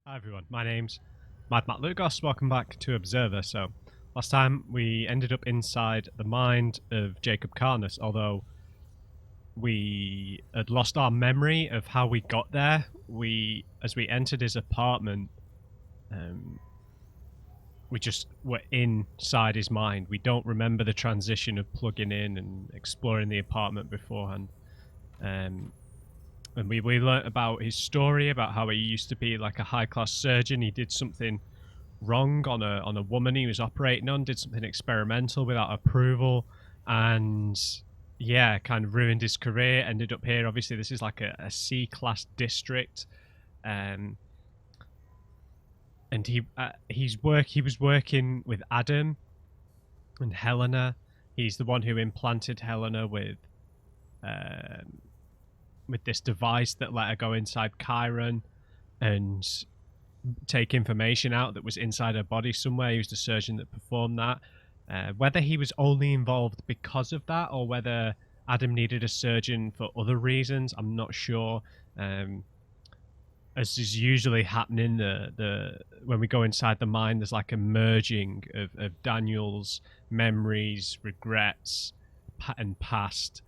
Hi everyone, my name's Mad Matt Lugos. Welcome back to Observer. So, last time we ended up inside the mind of Jacob Carnus, although we had lost our memory of how we got there. As we entered his apartment, we just were inside his mind. We don't remember the transition of plugging in and exploring the apartment beforehand. And we learnt about his story, about how he used to be like a high-class surgeon. He did something wrong on a woman he was operating on, did something experimental without approval, and yeah, kind of ruined his career. Ended up here. Obviously, this is like a C-class district, and he was working with Adam and Helena. He's the one who implanted Helena with this device that let her go inside Chiron and take information out that was inside her body somewhere. He was the surgeon that performed that. Whether he was only involved because of that or whether Adam needed a surgeon for other reasons, I'm not sure. As is usually happening, when we go inside the mind, there's like a merging of Daniel's memories, regrets, and past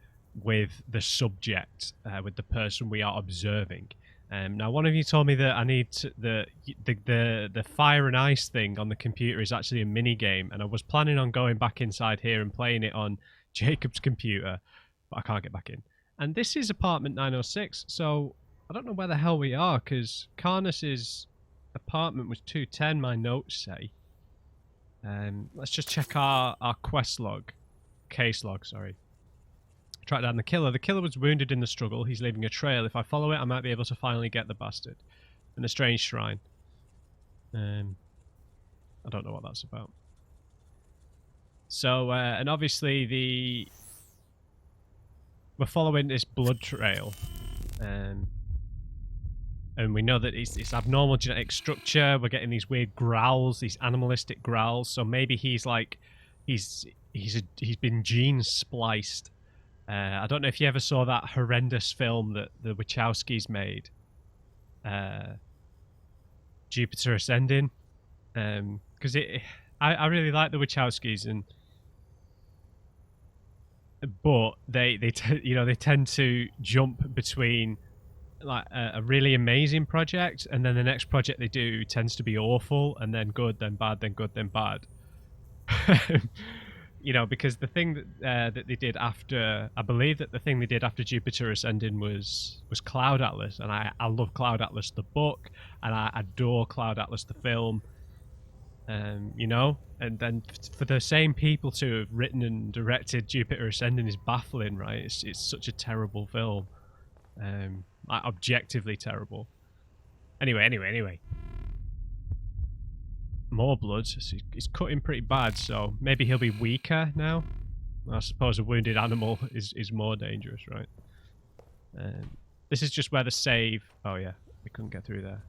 with the subject, with the person we are observing. Now, one of you told me that I need the fire and ice thing on the computer is actually a mini game, and I was planning on going back inside here and playing it on Jacob's computer, but I can't get back in. And this is apartment 906, so I don't know where the hell we are, because Carnus's apartment was 210, my notes say. Let's just check our quest log, case log, sorry. Track down the killer. The killer was wounded in the struggle. He's leaving a trail. If I follow it, I might be able to finally get the bastard. And the strange shrine. I don't know what that's about. So, and obviously we're following this blood trail. And we know that it's abnormal genetic structure. We're getting these weird growls, these animalistic growls. So maybe he's like, he's been gene spliced. I don't know if you ever saw that horrendous film that the Wachowskis made, Jupiter Ascending, because I really like the Wachowskis, but they tend to jump between like a really amazing project, and then the next project they do tends to be awful, and then good, then bad, then good, then bad. Because the thing that they did after, I believe that the thing they did after Jupiter Ascending was Cloud Atlas, and I love Cloud Atlas the book, and I adore Cloud Atlas the film. And then for the same people to have written and directed Jupiter Ascending is baffling, right? It's such a terrible film, like objectively terrible. Anyway. More blood. He's cutting pretty bad, so maybe he'll be weaker now. I suppose a wounded animal is more dangerous, right? This is just where the save... Oh yeah, we couldn't get through there.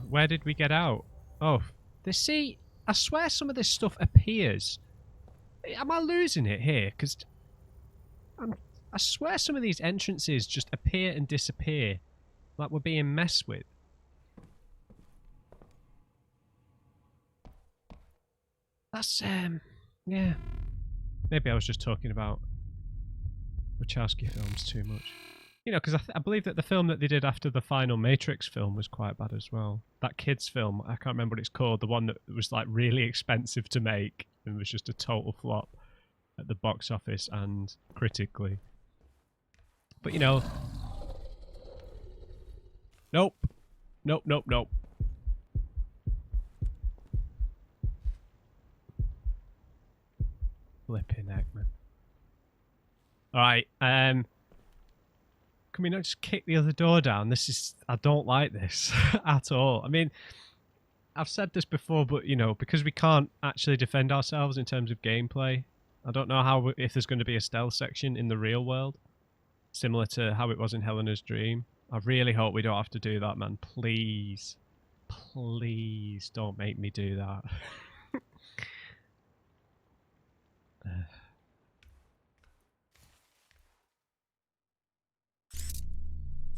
Where did we get out? Oh, see, I swear some of this stuff appears. Am I losing it here? Because I swear some of these entrances just appear and disappear, like we're being messed with. That's, yeah. Maybe I was just talking about Wachowski films too much. Because I believe that the film that they did after the final Matrix film was quite bad as well. That kids film, I can't remember what it's called, the one that was like really expensive to make and was just a total flop at the box office and critically. But nope. Flipping heck, man. Alright, can we not just kick the other door down? I don't like this at all. I mean, I've said this before, but because we can't actually defend ourselves in terms of gameplay, I don't know if there's going to be a stealth section in the real world, similar to how it was in Helena's Dream. I really hope we don't have to do that, man. Please don't make me do that.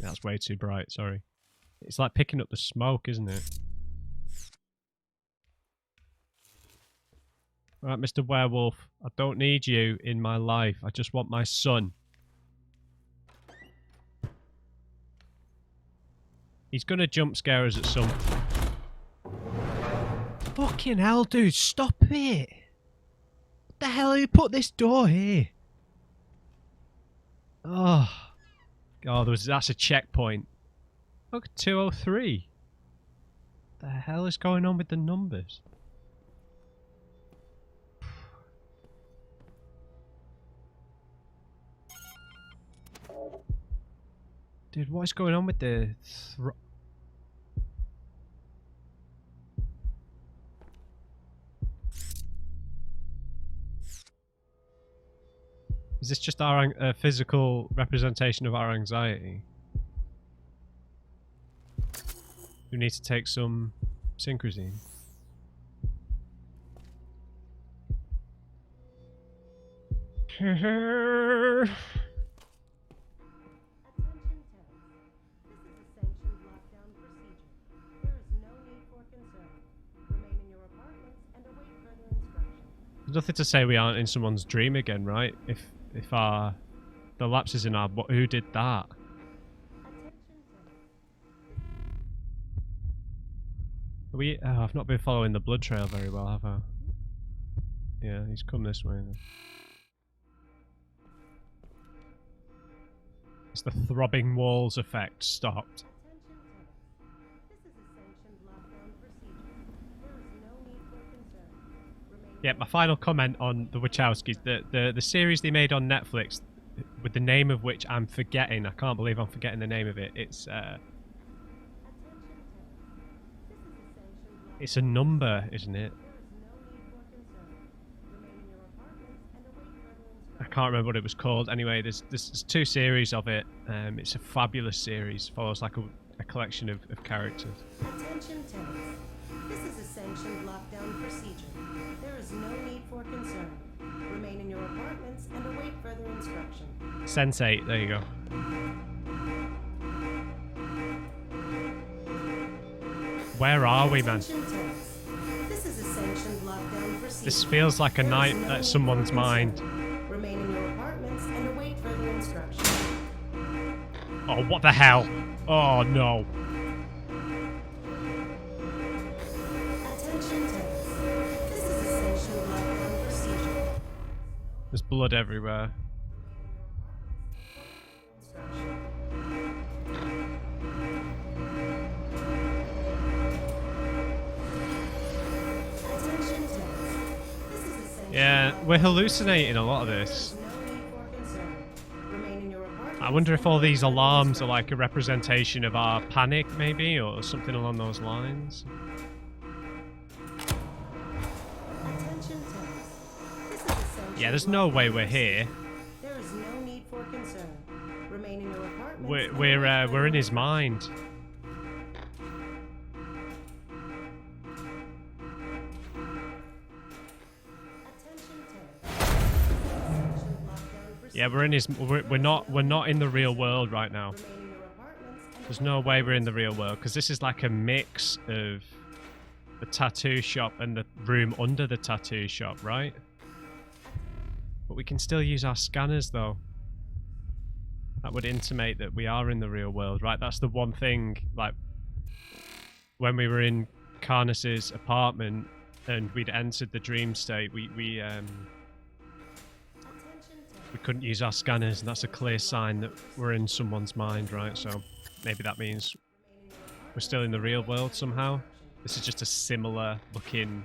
That's way too bright, sorry. It's like picking up the smoke, isn't it? Right, Mr. Werewolf, I don't need you in my life. I just want my son. He's gonna jump scare us at some... Fucking hell, dude, stop it! What the hell have you put this door here? Oh. God, that's a checkpoint. Look, 203. What the hell is going on with the numbers? Dude, what is going on with the... Is this just our physical representation of our anxiety? We need to take some synchrosine. There's nothing to say we aren't in someone's dream again, right? If the lapse is in our... Who did that? I've not been following the blood trail very well, have I? Yeah, he's come this way then. It's the throbbing walls effect stopped. Yeah, my final comment on the Wachowskis, the series they made on Netflix, with the name of which I'm forgetting. I can't believe I'm forgetting the name of it. It's a number, isn't it? I can't remember what it was called. Anyway, there's 2 series of it. It's a fabulous series. Follows like a collection of characters. Attention tenants. This is a sanctioned lockdown procedure. There is no need for concern. Remain in your apartments and await further instruction. Sense8, there you go. Where are we, man? This is a sanctioned lockdown procedure. This feels like a night at someone's mind. Remain in your apartments and await further instruction. Oh, what the hell? Oh, no. Attention tenants. This is a sanctioned lockdown procedure. There's blood everywhere. Yeah, we're hallucinating a lot of this. I wonder if all these alarms are like a representation of our panic, maybe, or something along those lines. Yeah, there's no way we're here. There is no need for concern. Remain in your apartments. We're in his mind. Yeah, we're in his. We're not in the real world right now. There's no way we're in the real world because this is like a mix of the tattoo shop and the room under the tattoo shop, right? But we can still use our scanners though. That would intimate that we are in the real world, right? That's the one thing. Like when we were in Carnus's apartment and we'd entered the dream state, we couldn't use our scanners, and that's a clear sign that we're in someone's mind, right? So maybe that means we're still in the real world somehow. This is just a similar looking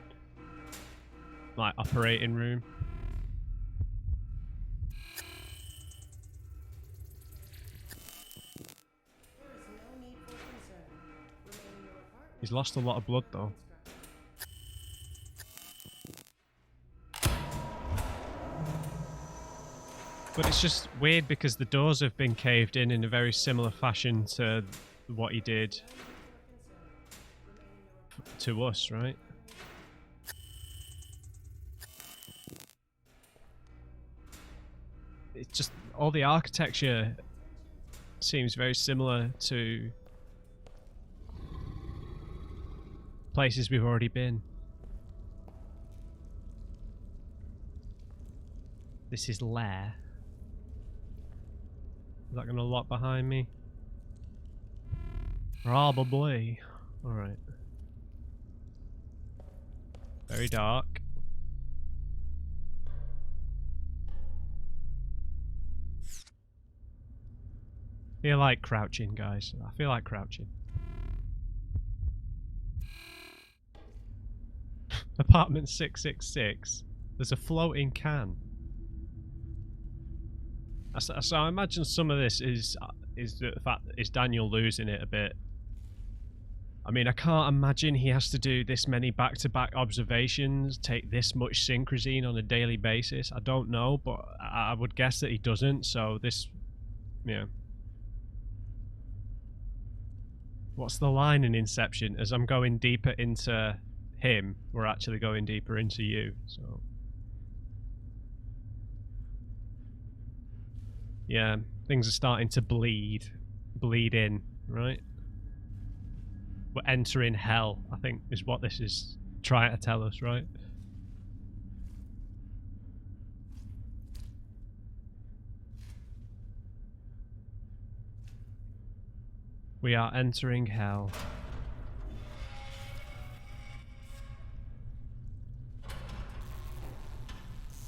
like operating room. He's lost a lot of blood though. But it's just weird because the doors have been caved in a very similar fashion to what he did to us, right? It's just all the architecture seems very similar to places we've already been. This is Lair. Is that going to lock behind me? Probably. Alright. Very dark. I feel like crouching, guys. I feel like crouching. Apartment 666. There's a floating can. So I imagine some of this is the fact that is Daniel losing it a bit. I mean, I can't imagine he has to do this many back-to-back observations, take this much synchrosine on a daily basis. I don't know, but I would guess that he doesn't. So this, yeah. What's the line in Inception? As I'm going deeper into him, we're actually going deeper into you. So yeah, things are starting to bleed in, right? We're entering hell, I think, is what this is trying to tell us, right? We are entering hell.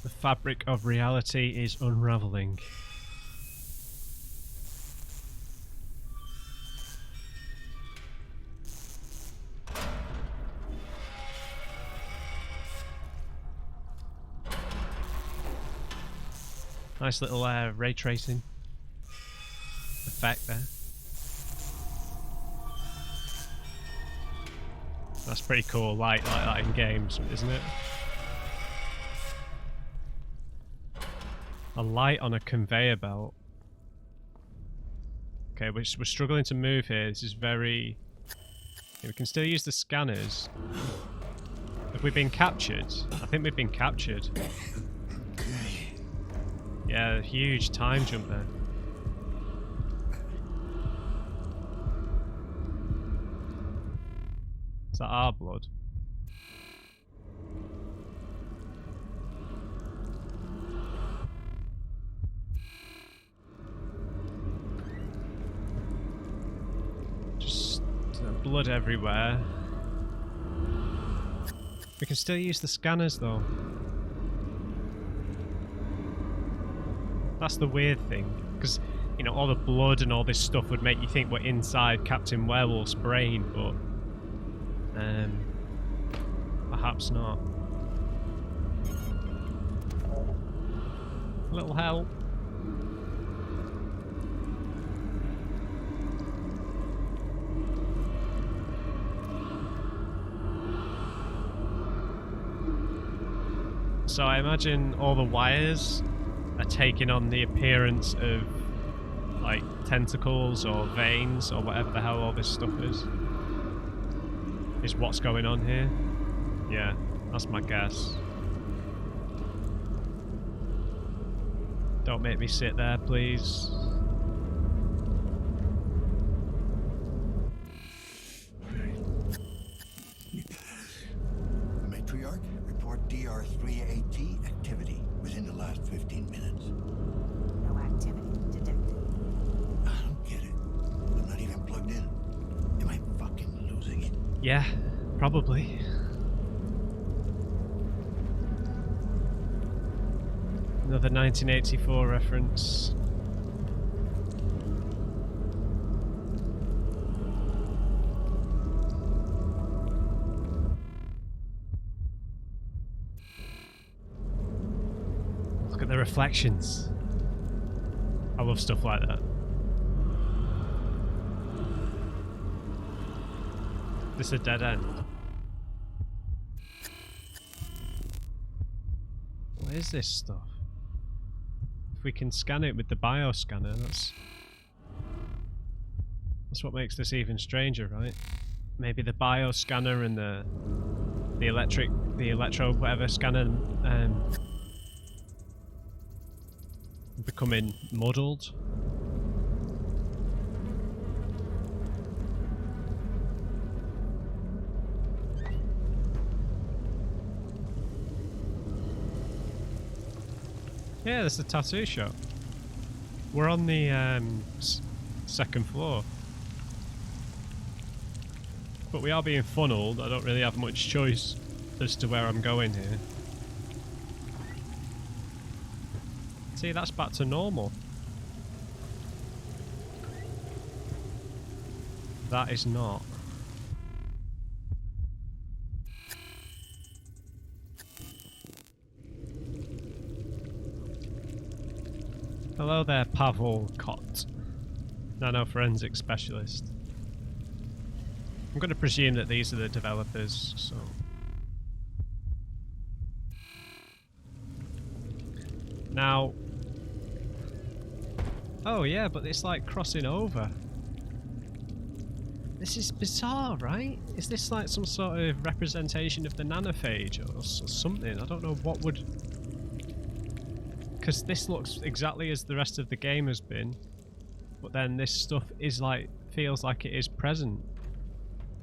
The fabric of reality is unraveling. Nice little ray tracing effect there. That's pretty cool, light like that in games, isn't it? A light on a conveyor belt. Okay, we're struggling to move here. This is very... Okay, we can still use the scanners. Have we been captured? I think we've been captured. Yeah, huge time jump there. Is that our blood? Just blood everywhere. We can still use the scanners though. That's the weird thing, because, you know, all the blood and all this stuff would make you think we're inside Captain Werewolf's brain, but perhaps not. A little help. So I imagine all the wires are taking on the appearance of like tentacles or veins or whatever the hell all this stuff is what's going on here. Yeah, that's my guess. Don't make me sit there, please. Matriarch, report DR3AT activity within the last 15 minutes. No activity detected. I don't get it. I'm not even plugged in. Am I fucking losing it? Yeah, probably. Another 1984 reference. Look at the reflections. I love stuff like that. This is a dead end. What is this stuff? If we can scan it with the bioscanner, that's what makes this even stranger, right? Maybe the bioscanner and the electro whatever scanner becoming muddled. Yeah, there's the tattoo shop. We're on the second floor. But we are being funneled. I don't really have much choice as to where I'm going here. See, that's back to normal. That is not. Hello there, Pavel Kot, nanoforensic specialist. I'm going to presume that these are the developers, so... Now... Oh yeah, but it's like crossing over. This is bizarre, right? Is this like some sort of representation of the nanophage or something? I don't know what would... Because this looks exactly as the rest of the game has been, but then this stuff is like, feels like it is present.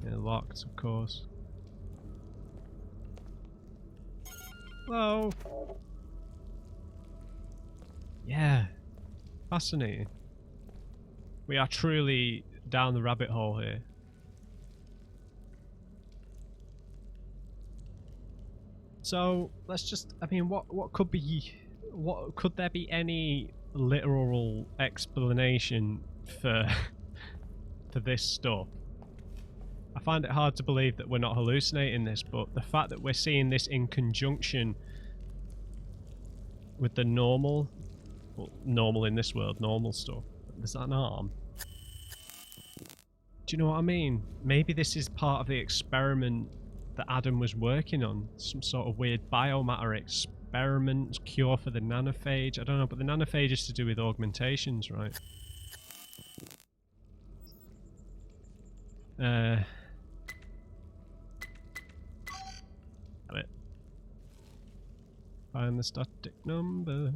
Yeah, locked, of course. Hello. Yeah, fascinating. We are truly down the rabbit hole here. So let's just, I mean, what could be, what could there be any literal explanation for for this stuff? I find it hard to believe that we're not hallucinating this, but the fact that we're seeing this in conjunction with the normal, well, normal in this world, normal stuff. Is that an arm? Do you know what I mean? Maybe this is part of the experiment that Adam was working on. Some sort of weird biomatter experiment, cure for the nanophage. I don't know, but the nanophage is to do with augmentations, right? Damn it. Find the static numbers.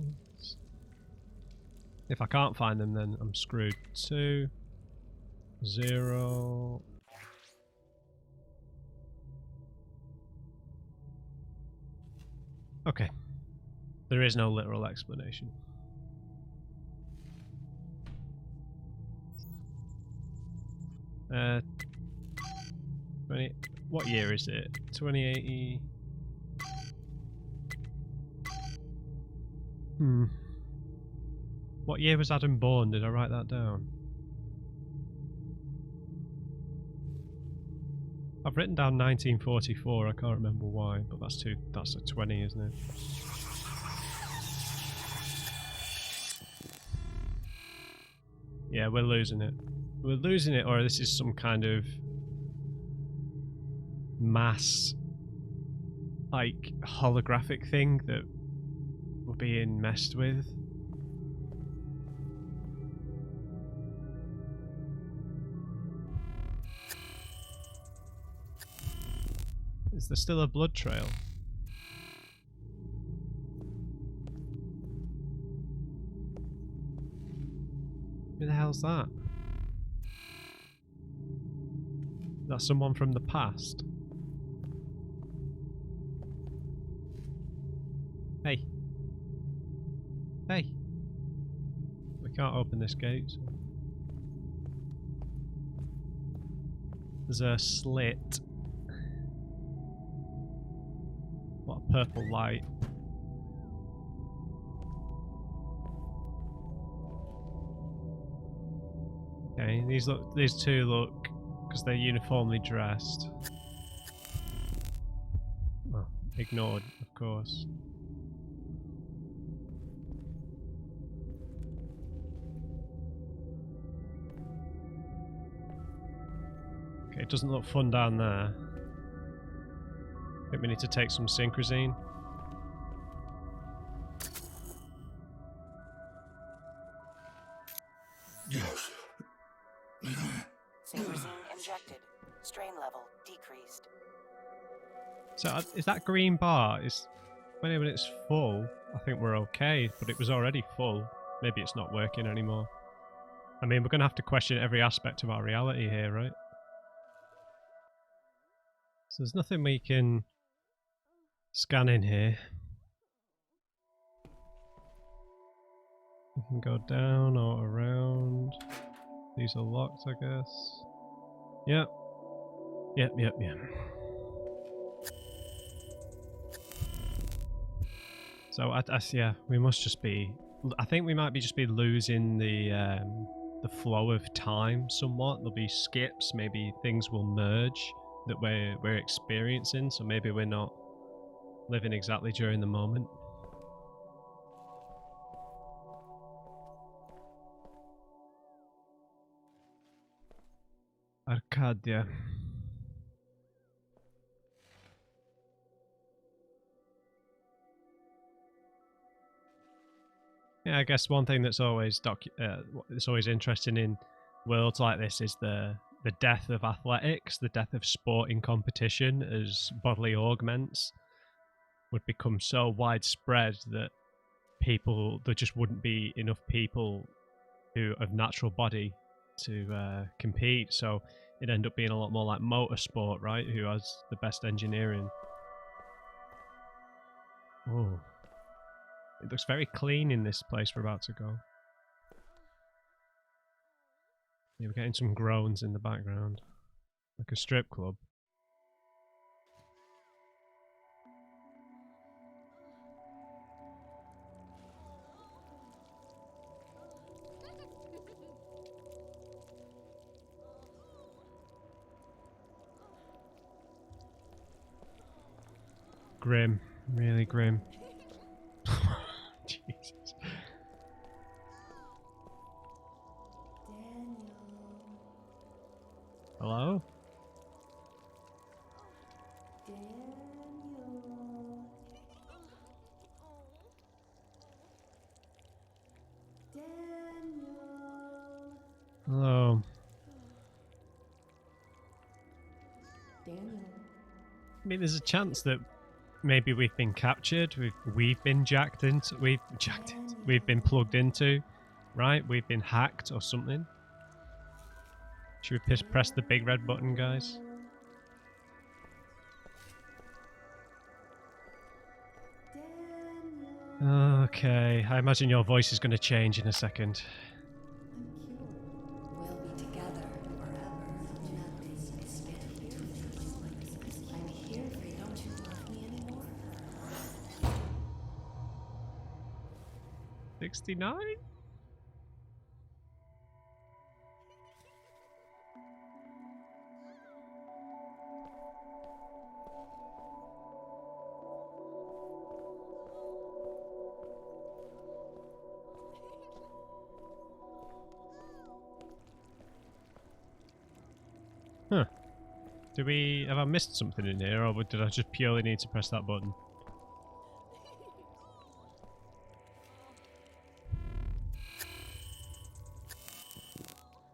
If I can't find them, then I'm screwed. 2, 0. Okay. There is no literal explanation. Uh, 20. What year is it? 2080. What year was Adam born? Did I write that down? I've written down 1944. I can't remember why, but that's a 20, isn't it? Yeah, we're losing it. We're losing it, or this is some kind of mass, like, holographic thing that we're being messed with. Is there still a blood trail? Who the hell's that? Is that someone from the past? Hey. Hey. We can't open this gate. So. There's a slit. What a purple light. Okay, these two look, because they're uniformly dressed. Oh, ignored, of course. Okay, it doesn't look fun down there. I think we need to take some synchrosine. Yes. Synchrosine injected. Strain level decreased. So is that green bar, when it's full, I think we're okay, but it was already full. Maybe it's not working anymore. I mean, we're going to have to question every aspect of our reality here, right? So there's nothing we can scan in here. can go down or around. These are locked, I guess. Yep. Yep. So yeah, we must just be. I think we might be just be losing the flow of time somewhat. There'll be skips. Maybe things will merge that we're experiencing. So maybe we're not living exactly during the moment. Arcadia. Yeah, I guess one thing that's always it's always interesting in worlds like this is the death of athletics, the death of sporting competition as bodily augments would become so widespread that there just wouldn't be enough people who of natural body to compete. So it'd end up being a lot more like motorsport, right? Who has the best engineering. Oh. It looks very clean in this place we're about to go. Yeah, we're getting some groans in the background. Like a strip club. Grim. Really grim. Jesus. Hello? Hello. I mean, there's a chance that maybe we've been captured. We've been jacked into. We've been plugged into, right? We've been hacked or something. Should we press the big red button, guys? Okay, I imagine your voice is going to change in a second. We'll be together forever. Nothing is standing between us. I'm here for you. Don't you love me anymore? 69? Huh. Have I missed something in here, or did I just purely need to press that button?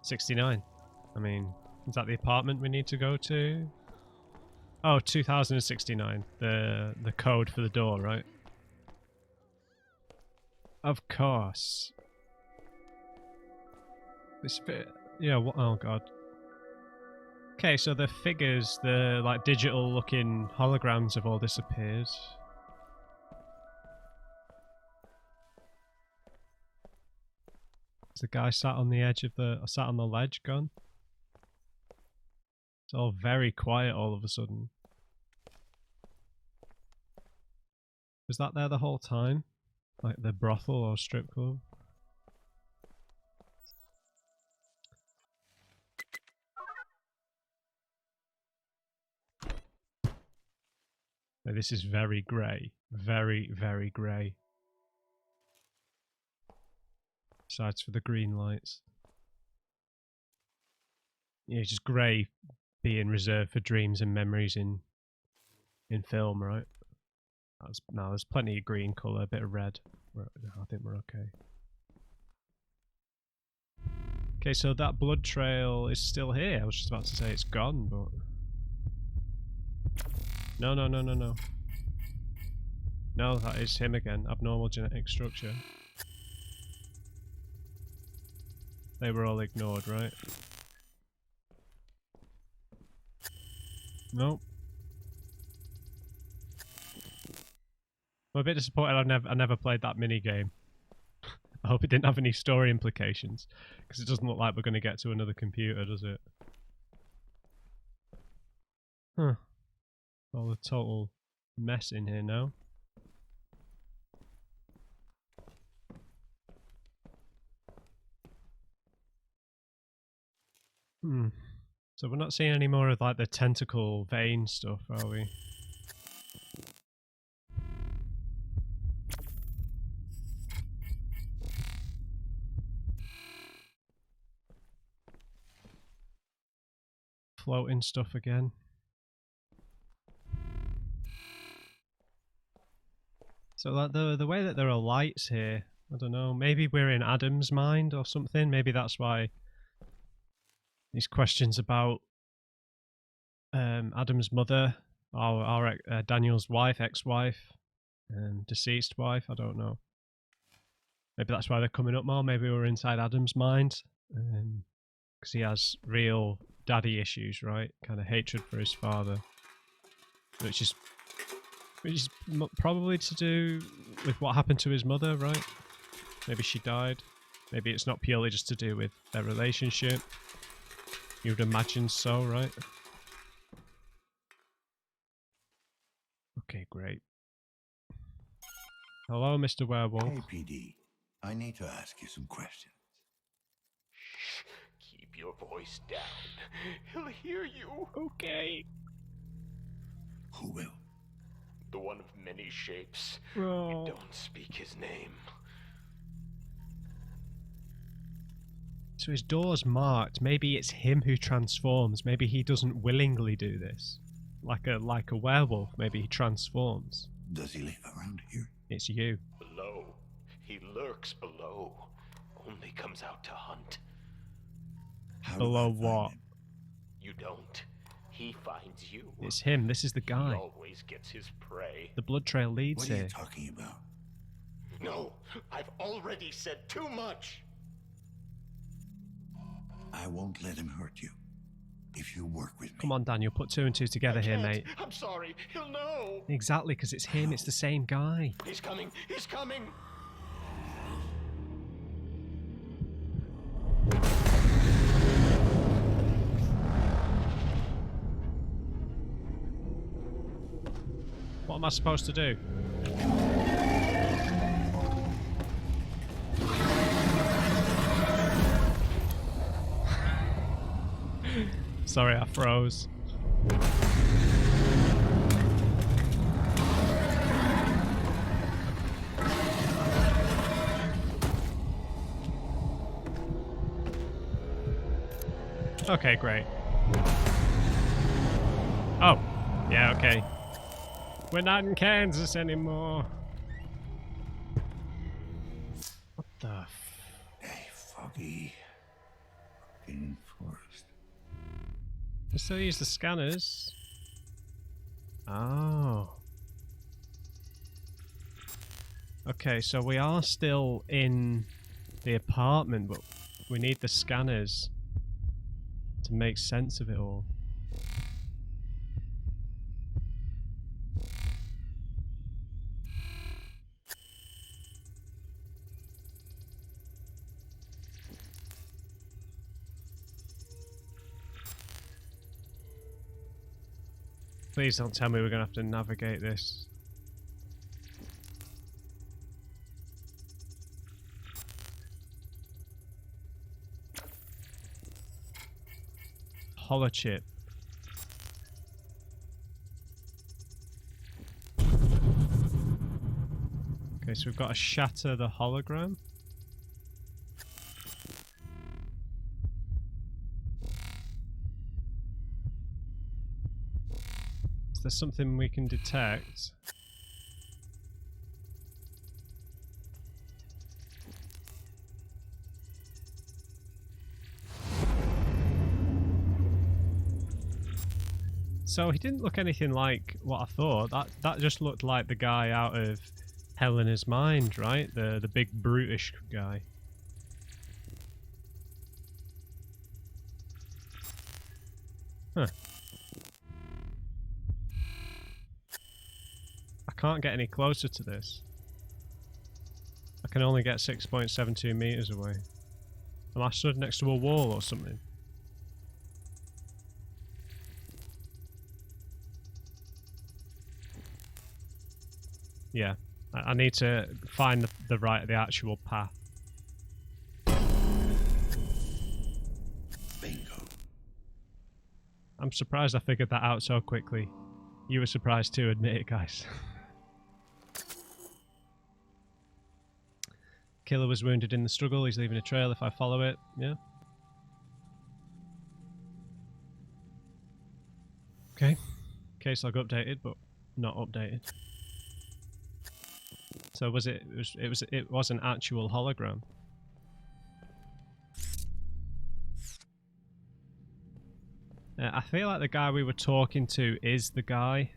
$69. I mean, is that the apartment we need to go to? Oh, 2069. The code for the door, right? Of course. This bit, yeah. Oh god. Okay, so the figures, the like digital-looking holograms have all disappeared. Is the guy sat on the ledge gone? It's all very quiet all of a sudden. Was that there the whole time? Like the brothel or strip club? No, this is very grey. Very, very grey. Besides for the green lights. Yeah, just grey being reserved for dreams and memories in film, right? No, there's plenty of green colour, a bit of red. I think we're okay. Okay, so that blood trail is still here. I was just about to say it's gone, but... No. No, that is him again. Abnormal genetic structure. They were all ignored, right? Nope. I'm a bit disappointed I never played that mini game. I hope it didn't have any story implications, because it doesn't look like we're going to get to another computer, does it? Huh. All the total mess in here now. So we're not seeing any more of like the tentacle vein stuff, are we? Floating stuff again. So like the way that there are lights here, I don't know, maybe we're in Adam's mind or something. Maybe that's why these questions about Adam's mother, our Daniel's wife, ex-wife, deceased wife, I don't know. Maybe that's why they're coming up more. Maybe we're inside Adam's mind, because he has real daddy issues, right? Kind of hatred for his father, which is probably to do with what happened to his mother, right? Maybe she died. Maybe it's not purely just to do with their relationship. You would imagine so, right? Okay, great. Hello, Mr. Werewolf. Hey, PD. I need to ask you some questions. Shh. Keep your voice down. He'll hear you. Okay. Who will? The one of many shapes. Oh. Don't speak his name. So his door's marked. Maybe it's him who transforms. Maybe he doesn't willingly do this. Like a werewolf. Maybe he transforms. Does he live around here? It's you. Below. He lurks below. Only comes out to hunt. How Below do I find what? him? You don't. He finds you. It's him. This is the He guy. always gets his prey. The blood trail leads What are you here. talking about? No, I've already said too much. I won't let him hurt you. If you work with me. Come on, Daniel. Put 2 and 2 together I here, can't. mate. I'm sorry. He'll know. Exactly, because it's him. It's the same guy. He's coming. He's coming. What am I supposed to do? Sorry, I froze. Okay, great. Oh, yeah, okay. We're not in Kansas anymore. What the Hey, foggy. Fucking forest. I still use the scanners. Oh. Okay, so we are still in the apartment, but we need the scanners to make sense of it all. Please don't tell me we're going to have to navigate this. Holochip. Okay, so we've got to shatter the hologram. Is there something we can detect? So he didn't look anything like what I thought. That just looked like the guy out of Helena's Mind, right? The big brutish guy. Huh. I can't get any closer to this. can only get 6.72 meters away. Am I stood next to a wall or something? Yeah, I need to find the actual path. Bingo. I'm surprised I figured that out so quickly. You were surprised too, admit it, guys. Killer was wounded in the struggle. He's leaving a trail if I follow it. Yeah. Okay. Case log updated, but not updated. So was it? It was an actual hologram. I feel like the guy we were talking to is the guy.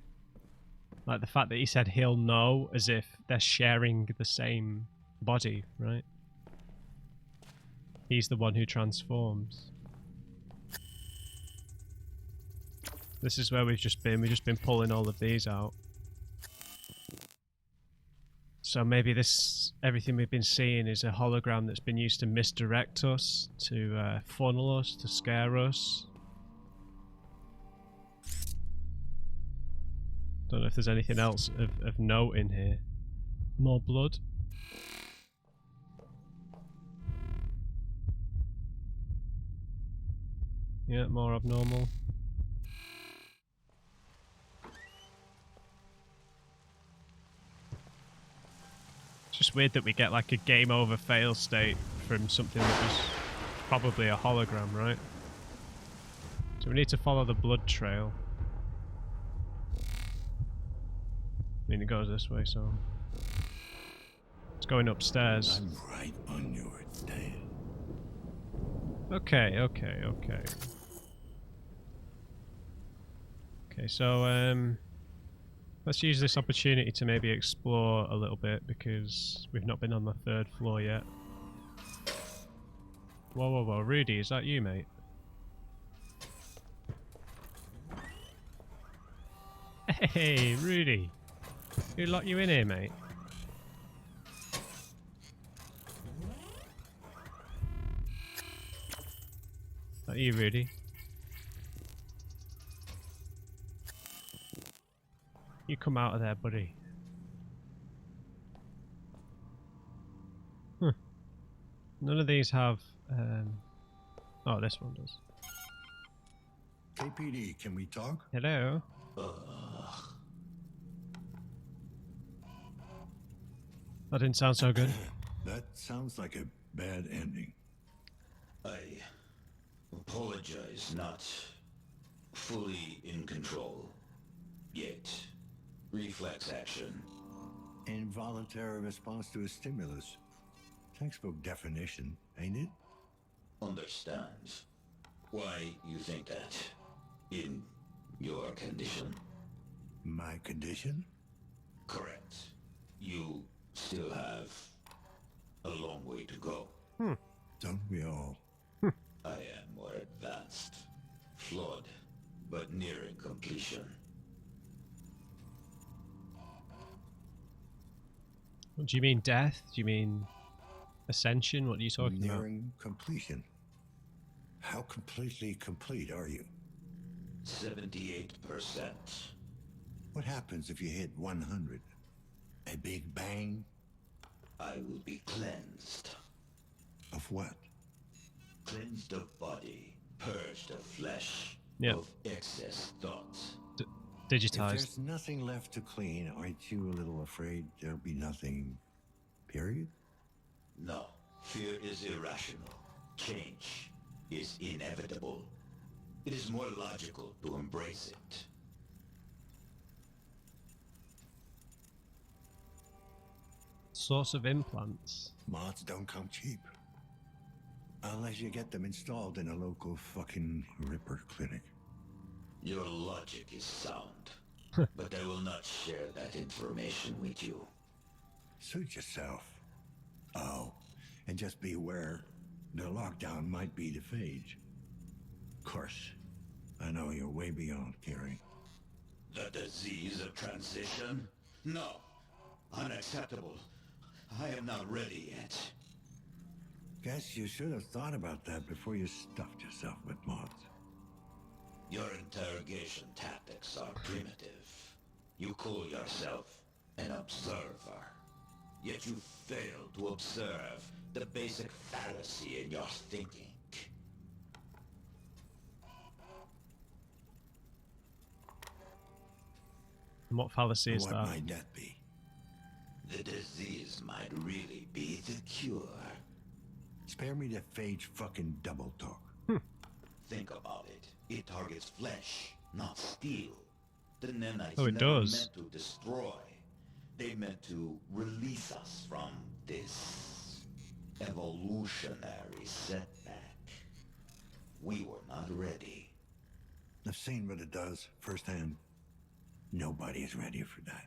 Like the fact that he said he'll know, as if they're sharing the same body, right? He's the one who transforms. This is where we've just been. We've just been pulling all of these out. So maybe this, everything we've been seeing is a hologram that's been used to misdirect us, to funnel us, to scare us. Don't know if there's anything else of note in here. More blood. Yeah, more abnormal. It's just weird that we get like a game over fail state from something that was probably a hologram, right? So we need to follow the blood trail. I mean, it goes this way, so it's going upstairs. I'm right on your tail. Okay. Okay, so let's use this opportunity to maybe explore a little bit because we've not been on the 3rd floor yet. Whoa, Rudy, is that you, mate? Hey, Rudy. Who locked you in here, mate? Is that you, Rudy? You come out of there, buddy. Huh. None of these have... Oh, this one does. KPD, can we talk? Hello? That didn't sound so good. That sounds like a bad ending. I apologize, not fully in control yet. Reflex action. Involuntary response to a stimulus. Textbook definition, ain't it? Understands why you think that in your condition. My condition? Correct. You still have a long way to go. Don't we all? I am more advanced, flawed, but nearing completion. What do you mean death? Do you mean ascension? What are you talking about? Nearing completion. How completely complete are you? 78%. What happens if you hit 100? A big bang? I will be cleansed. Of what? Cleansed of body, purged of flesh, Yep. of excess thoughts. If Digitized. there's nothing left to clean, aren't you a little afraid there'll be nothing, period? No, fear is irrational. Change is inevitable. It is more logical to embrace it. Source of implants. Mods don't come cheap. Unless you get them installed in a local fucking Ripper clinic. Your logic is sound, but I will not share that information with you. Suit yourself. Oh, and just beware, the lockdown might be the phage. Of course, I know you're way beyond caring. The disease of transition? No. Unacceptable. I am not ready yet. Guess you should have thought about that before you stuffed yourself with moths. Your interrogation tactics are primitive. You call yourself an observer. Yet you fail to observe the basic fallacy in your thinking. And what fallacy is What that? might that be? The disease might really be the cure. Spare me the phage fucking double talk. Think about it. It targets flesh, not steel. The nanites Oh, it never does. meant to destroy. They meant to release us from this evolutionary setback. We were not ready. I've seen what it does firsthand. Nobody is ready for that.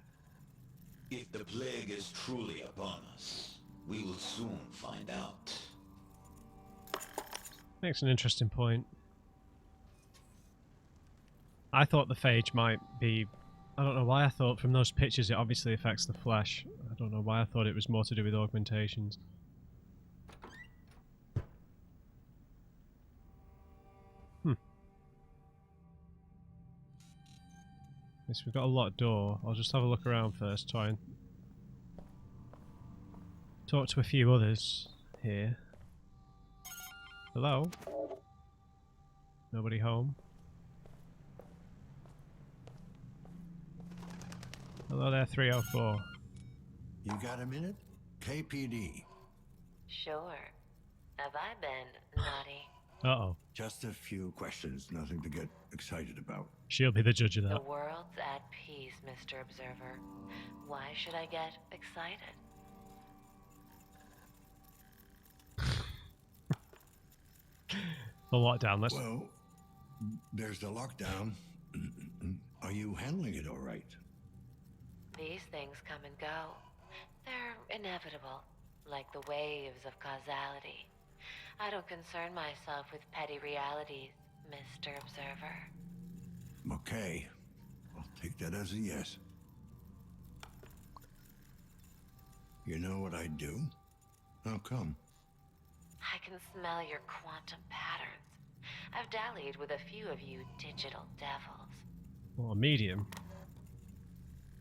If the plague is truly upon us, we will soon find out. Makes an interesting point. I thought the phage might be... I don't know why I thought from those pictures it obviously affects the flesh. I don't know why I thought it was more to do with augmentations. Yes, we've got a locked door. I'll just have a look around first, try and talk to a few others here. Hello? Nobody home? Hello there, 304. You got a minute? KPD. Sure. Have I been naughty? Uh-oh. Just a few questions, nothing to get excited about. She'll be the judge of The that. world's at peace, Mr. Observer. Why should I get excited? The lockdown, let's... Well, there's the lockdown. Are you handling it all right? These things come and go. They're inevitable, like the waves of causality. I don't concern myself with petty realities, Mr. Observer. Okay. I'll take that as a yes. You know what I'd do? How come? I can smell your quantum patterns. I've dallied with a few of you digital devils. Well, a medium.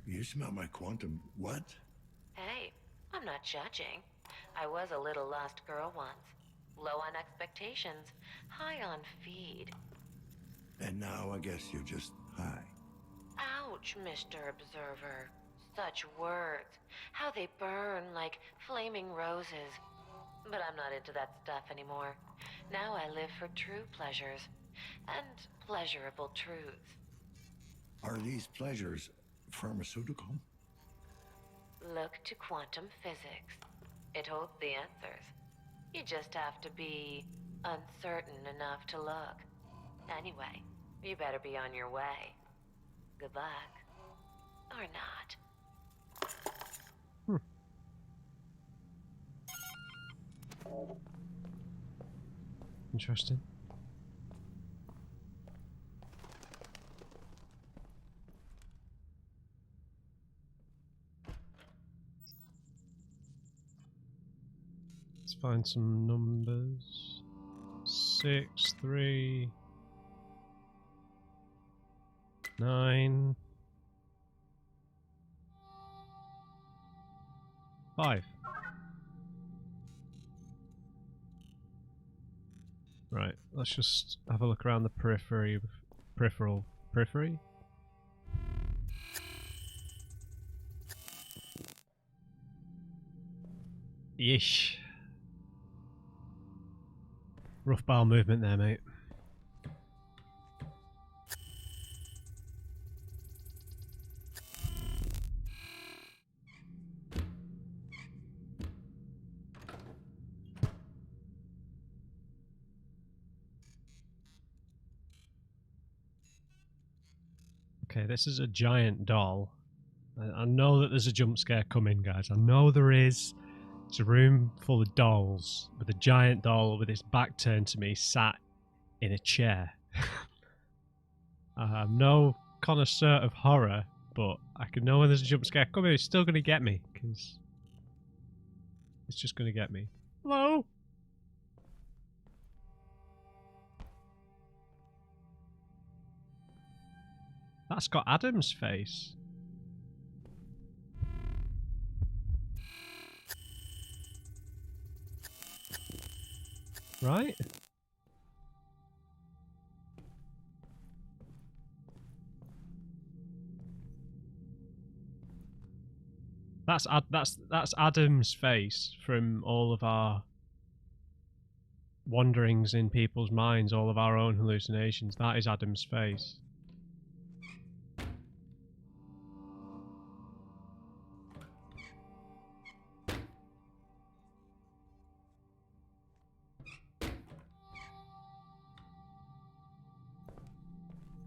You smell my quantum... what? Hey, I'm not judging. I was a little lost girl once. Low on expectations, high on feed. And now I guess you're just high. Ouch, Mr. Observer. Such words. How they burn like flaming roses. But I'm not into that stuff anymore. Now I live for true pleasures. And pleasurable truths. Are these pleasures pharmaceutical? Look to quantum physics. It holds the answers. You just have to be uncertain enough to look. Anyway, you better be on your way. Good luck. Or not. Interesting. Let's find some numbers. 6, 3, 9, 5. Right, let's just have a look around the periphery. Periphery? Yeesh. Rough bowel movement there, mate. Okay, this is a giant doll. I know that there's a jump scare coming, guys. I know there is. It's a room full of dolls with a giant doll with its back turned to me, sat in a chair. I'm no connoisseur of horror, but I can know when there's a jump scare coming. It's still going to get me because It's just gonna get me. Hello? That's got Adam's face. Right? That's Adam's face from all of our wanderings in people's minds, all of our own hallucinations. That is Adam's face.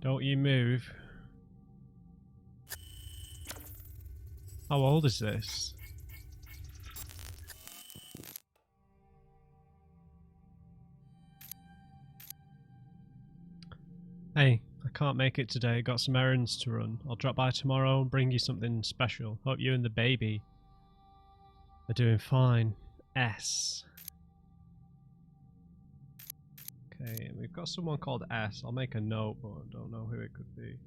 Don't you move. How old is this? Hey, I can't make it today. Got some errands to run. I'll drop by tomorrow and bring you something special. Hope you and the baby are doing fine. S. Okay, we've got someone called S. I'll make a note, but I don't know who it could be.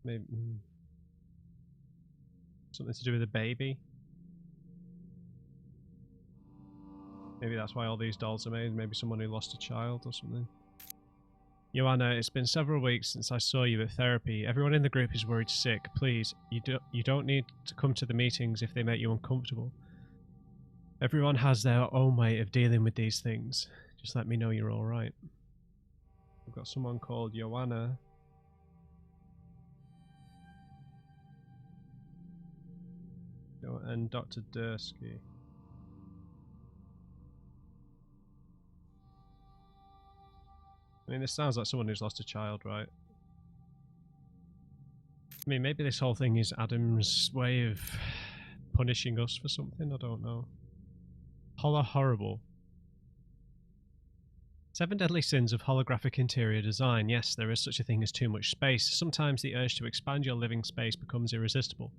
Maybe something to do with a baby. Maybe that's why all these dolls are made. Maybe someone who lost a child or something. Joanna, it's been several weeks since I saw you at therapy. Everyone in the group is worried sick. Please, you don't need to come to the meetings if they make you uncomfortable. Everyone has their own way of dealing with these things. Just let me know you're alright. We've got someone called Joanna. And Dr. Dursky. I mean, this sounds like someone who's lost a child, right? I mean, maybe this whole thing is Adam's way of punishing us for something, I don't know. Horrible. 7 deadly sins of holographic interior design. Yes, there is such a thing as too much space. Sometimes the urge to expand your living space becomes irresistible.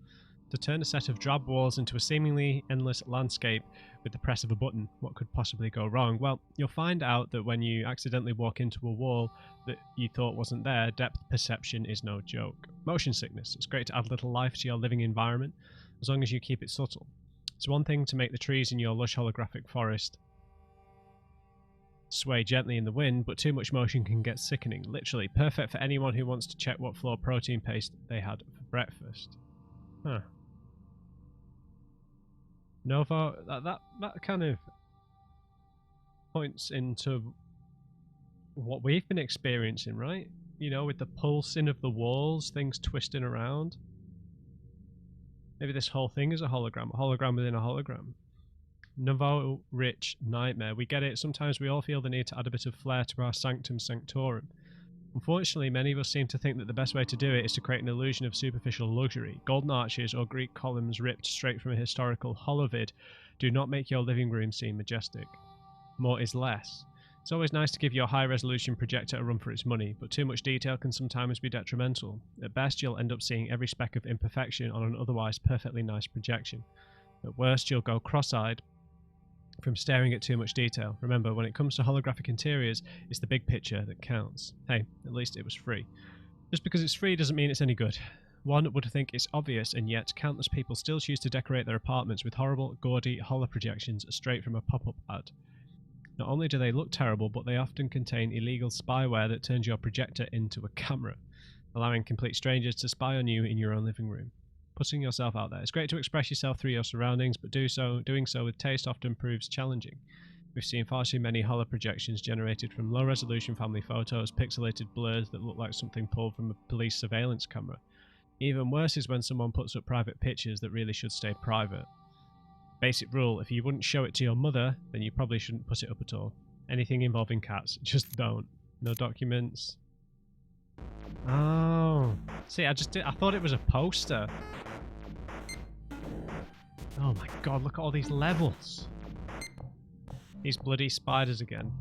To turn a set of drab walls into a seemingly endless landscape with the press of a button. What could possibly go wrong? Well, you'll find out that when you accidentally walk into a wall that you thought wasn't there, depth perception is no joke. Motion sickness. It's great to add little life to your living environment, as long as you keep it subtle. It's one thing to make the trees in your lush holographic forest sway gently in the wind, but too much motion can get sickening. Literally, perfect for anyone who wants to check what flour protein paste they had for breakfast. Huh. Novo, that kind of points into what we've been experiencing, right? You know, with the pulsing of the walls, things twisting around. Maybe this whole thing is a hologram within a hologram. Novo rich nightmare. We get it. Sometimes we all feel the need to add a bit of flair to our sanctum sanctorum. Unfortunately, many of us seem to think that the best way to do it is to create an illusion of superficial luxury. Golden arches or Greek columns ripped straight from a historical holovid do not make your living room seem majestic. More is less. It's always nice to give your high-resolution projector a run for its money, but too much detail can sometimes be detrimental. At best, you'll end up seeing every speck of imperfection on an otherwise perfectly nice projection. At worst, you'll go cross-eyed from staring at too much detail. Remember, when it comes to holographic interiors, it's the big picture that counts. Hey, at least it was free. Just because it's free doesn't mean it's any good. One would think it's obvious, and yet countless people still choose to decorate their apartments with horrible, gaudy holo projections straight from a pop-up ad. Not only do they look terrible, but they often contain illegal spyware that turns your projector into a camera, allowing complete strangers to spy on you in your own living room. Putting yourself out there. It's great to express yourself through your surroundings, but doing so with taste often proves challenging. We've seen far too many holo projections generated from low-resolution family photos, pixelated blurs that look like something pulled from a police surveillance camera. Even worse is when someone puts up private pictures that really should stay private. Basic rule, if you wouldn't show it to your mother, then you probably shouldn't put it up at all. Anything involving cats, just don't. No documents. Oh. See, I thought it was a poster. Oh my god, look at all these levels. These bloody spiders again.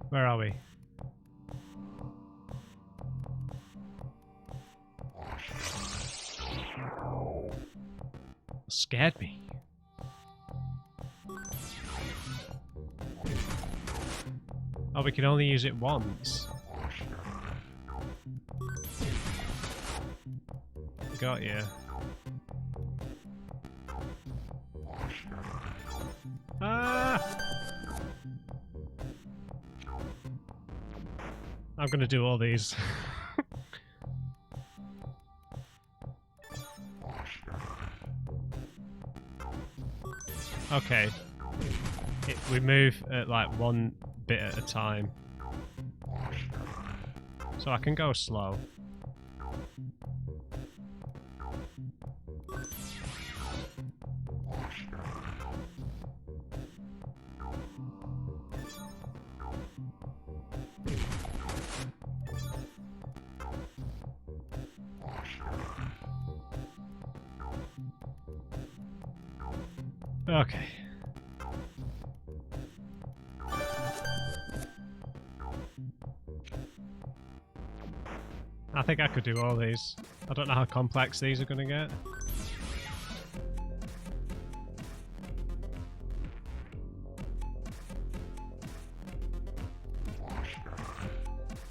Where are we? Scared me. Oh, we can only use it once. Got you. Ah! I'm gonna do all these. Okay. We move at like one bit at a time. So I can go slow. Okay. I think I could do all these. I don't know how complex these are going to get.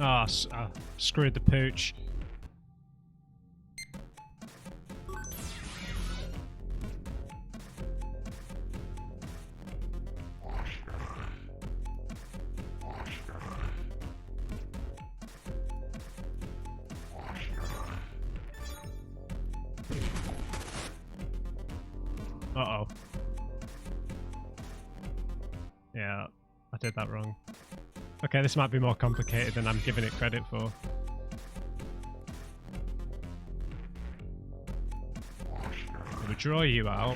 Ah, oh, screwed the pooch. Uh-oh. Yeah, I did that wrong. Okay, this might be more complicated than I'm giving it credit for. We draw you out.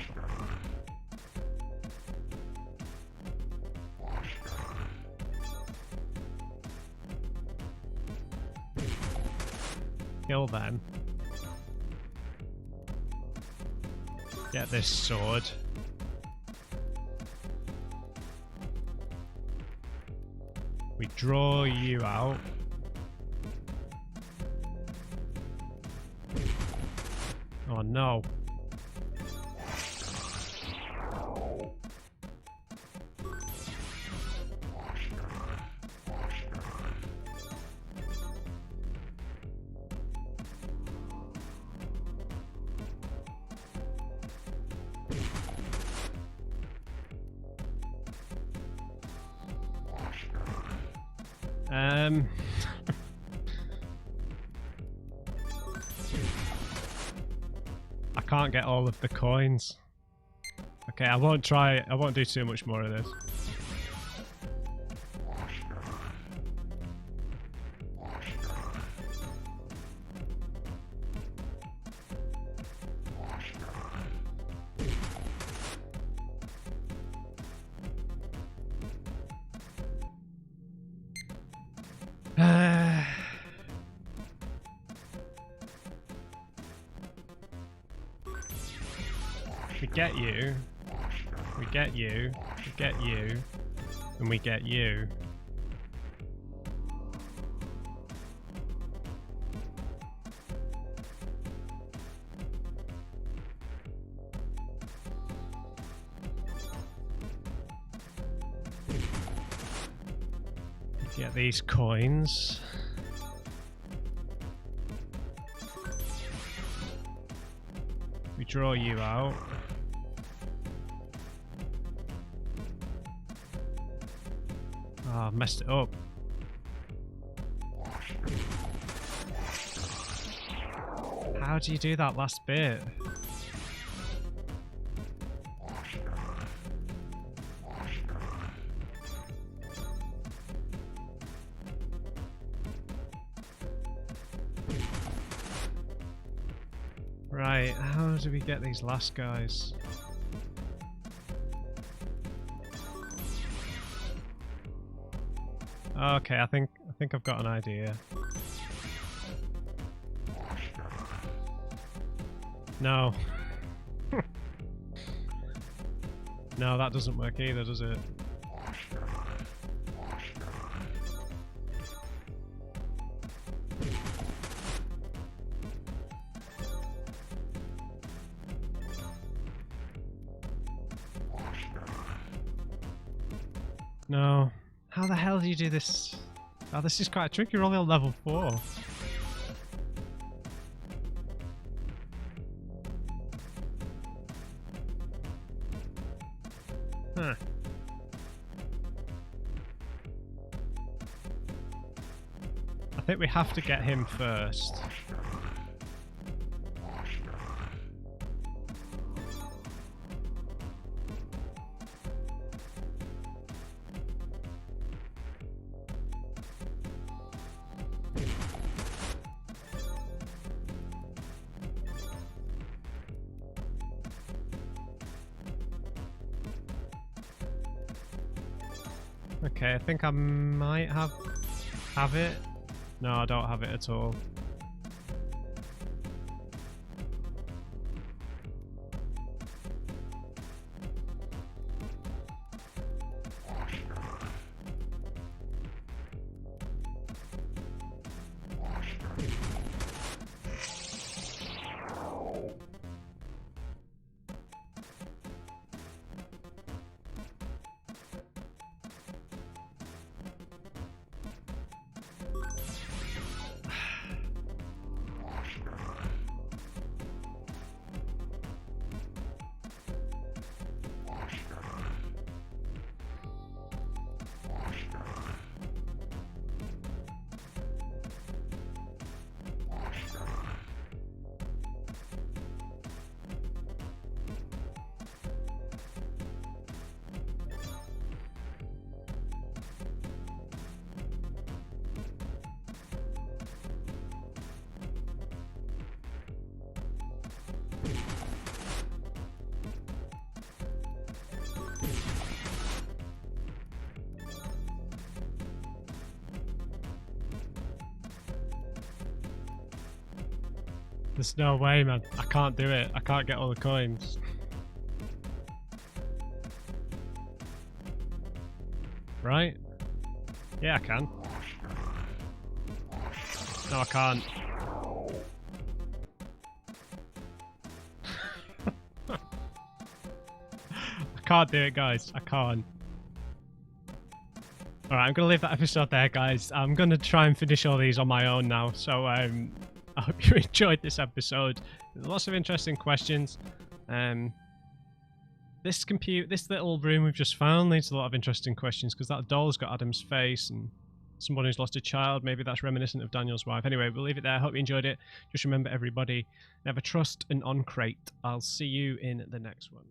Kill them. Get this sword. We draw you out. Oh no. I can't get all of the coins. Okay, I won't do too much more of this. We get you, we get you, we get you, and we get you. Get these coins. We draw you out. Oh, I've messed it up. How do you do that last bit? Right, how do we get these last guys? Okay, I think I've got an idea. No. No, that doesn't work either, does it? No. How the hell do you do this? Oh, this is quite tricky. You're only on level 4. Huh. I think we have to get him first. Okay, I think I might have it. No, I don't have it at all. There's no way, man. I can't do it. I can't get all the coins. Right? Yeah, I can. No, I can't. I can't do it, guys. I can't. Alright, I'm going to leave that episode there, guys. I'm going to try and finish all these on my own now. So, I hope you enjoyed this episode. Lots of interesting questions. This little room we've just found leads to a lot of interesting questions, because that doll's got Adam's face and someone who's lost a child. Maybe that's reminiscent of Daniel's wife. Anyway, we'll leave it there. Hope you enjoyed it. Just remember, everybody, never trust an on-crate. I'll see you in the next one.